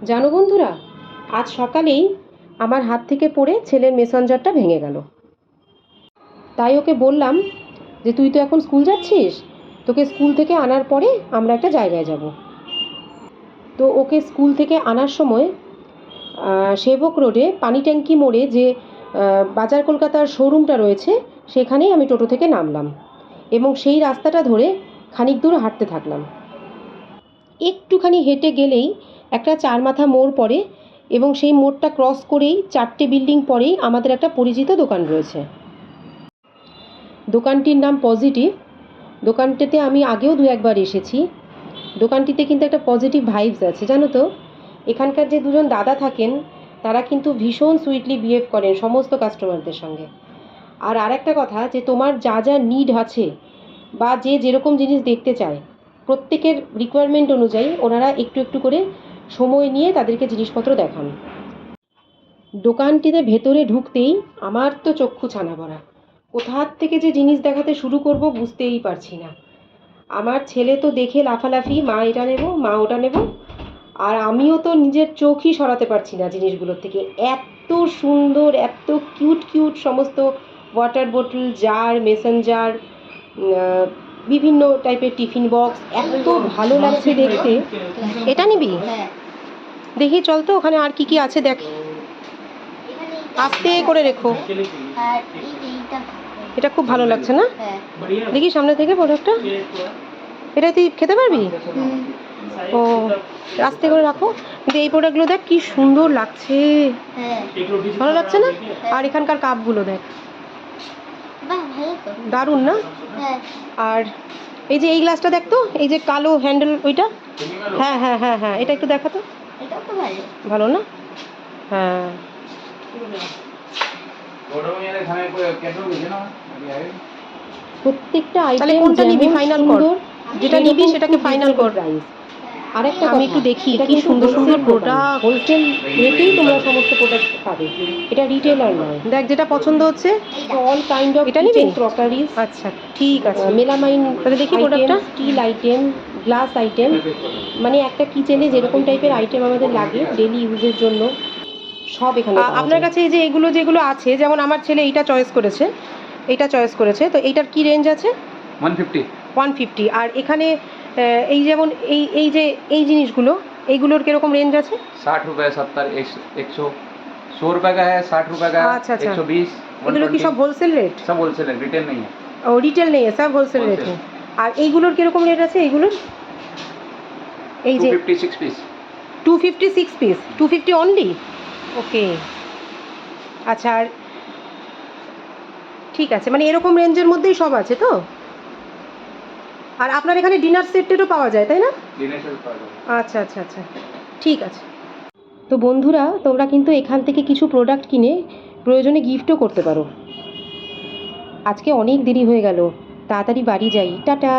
জানো বন্ধুরা, আজ সকালেই আমার হাত থেকে পড়ে ছেলের মেসেঞ্জারটা ভেঙে গেল। তাই ওকে বললাম যে তুই তো এখন স্কুল যাচ্ছিস, তোকে স্কুল থেকে আনার পরে আমরা একটা জায়গায় যাব। তো ওকে স্কুল থেকে আনার সময় সেবক রোডে পানি ট্যাঙ্কি মোড়ে যে বাজার কলকাতার শোরুমটা রয়েছে সেখানেই আমি টোটো থেকে নামলাম এবং সেই রাস্তাটা ধরে খানিক দূর হাঁটতে থাকলাম। একটুখানি হেঁটে গেলেই একটা চার মাথা মোড় পড়ে এবং সেই মোড়টা ক্রস করেই 4টে বিল্ডিং পরেই আমাদের একটা পরিচিত দোকান রয়েছে। দোকানটির নাম পজিটিভ। দোকানটিতে আমি আগেও 2-1বার এসেছি। দোকানটিতে কিন্তু একটা পজিটিভ ভাইবস আছে, জানো তো। এখানকার যে দুজন দাদা থাকেন তারা কিন্তু ভীষণ সুইটলি বিহেভ করেন সমস্ত কাস্টমারদের সঙ্গে। আর আরেকটা কথা, যে তোমার যা যা নিড আছে বা যে যেরকম জিনিস দেখতে চায় প্রত্যেকের রিকোয়ারমেন্ট অনুযায়ী ওনারা একটু একটু করে সময় নিয়ে তাদেরকে জিনিসপত্র দেখান। দোকানটিতে ভেতরে ঢুকতেই আমার তো চক্ষু ছানা ভরা। কোথার থেকে যে জিনিস দেখাতে শুরু করব বুঝতেই পারছি না। আমার ছেলে তো দেখে লাফালাফি, মা এটা নেব, মা ওটা নেব। আর আমিও তো নিজের চোখই সরাতে পারছি না জিনিসগুলোর থেকে। এত সুন্দর, এত কিউট কিউট সমস্ত ওয়াটার বোতল, জার, মেসন জার, বিভিন্ন টাইপের টিফিন বক্স, এত ভালো লাগছে দেখতে। এটা নিবি? দেখি চল তো, ওখানে আর কি কি আছে দেখ। আস্তে করে রেখো। এটা খুব ভালো লাগছে না? দেখি সামনে থেকে প্রোডাক্টটা। এটা তুই খেতে পারবি? ও, আস্তে করে রাখো। কিন্তু এই প্রোডাক্টগুলো দেখ কি সুন্দর লাগছে, ভালো লাগছে না? আর এখানকার কাপগুলো দেখ, দারুণ না? আর এই যে এই গ্লাসটা দেখ তো, এই যে কালো হ্যান্ডেল ওইটা। হ্যাঁ হ্যাঁ হ্যাঁ হ্যাঁ, এটা একটু দেখা তো। ভালো না? হ্যাঁ, প্রত্যেকটা আইটেম কোনটা নিবি ফাইনাল কর, যেটা নিবি সেটাকে ফাইনাল কর। প্রাইস আরেকটা আমি একটু দেখি কি সুন্দর সুন্দর প্রোডাক্ট, হোলসেল রেটেই তোমরা সমস্ত প্রোডাক্ট পাবে। এটা রিটেলার নয়। দেখ যেটা পছন্দ হচ্ছে, অল কাইন্ড অফ এটা নিবি, ক্রকারিজ। আচ্ছা ঠিক আছে, মেলামাইন। তাহলে দেখি প্রোডাক্টটা। স্টিল আইটেম, গ্লাস আইটেম, মানে একটা কিচেনে যেরকম টাইপের আইটেম আমাদের লাগে ডেলি ইউজের জন্য সব এখানে। আপনার কাছে এই যে এগুলো যেগুলো আছে, যেমন আমার ছেলে এইটা চয়েস করেছে, এইটা চয়েস করেছে, তো এইটার কি রেঞ্জ আছে? 150। আর এখানে এই যেমন এই এই যে এই জিনিসগুলো, এইগুলোর কিরকম রেঞ্জ আছে? 60 रुपए 70 100 100 रुपए का है, 60 रुपए का है, अच्छा अच्छा। 120। এগুলো কি সব হোলসেল রেট? सब होलसेल है, रिटेल नहीं है। ও রিটেল নেই, সব হোলসেল রেট। আর এইগুলোর কিরকম রেট আছে এইগুলোর? এই যে 256 পিস। 256 piece, 250 only. ওকে আচ্ছা। আর ঠিক আছে, মানে এরকম রেঞ্জের মধ্যেই সব আছে তো? আর আপনার এখানে ডিনার সেটেরও পাওয়া যায় তাই না? ডিনার সেট পাওয়া যায়। আচ্ছা আচ্ছা আচ্ছা, ঠিক আছে। তো বন্ধুরা, তোমরা কিন্তু এখান থেকে কিছু প্রোডাক্ট কিনে প্রয়োজনে গিফটও করতে পারো। আজকে অনেক দেরি হয়ে গেল, তাড়াতাড়ি বাড়ি যাই, টাটা।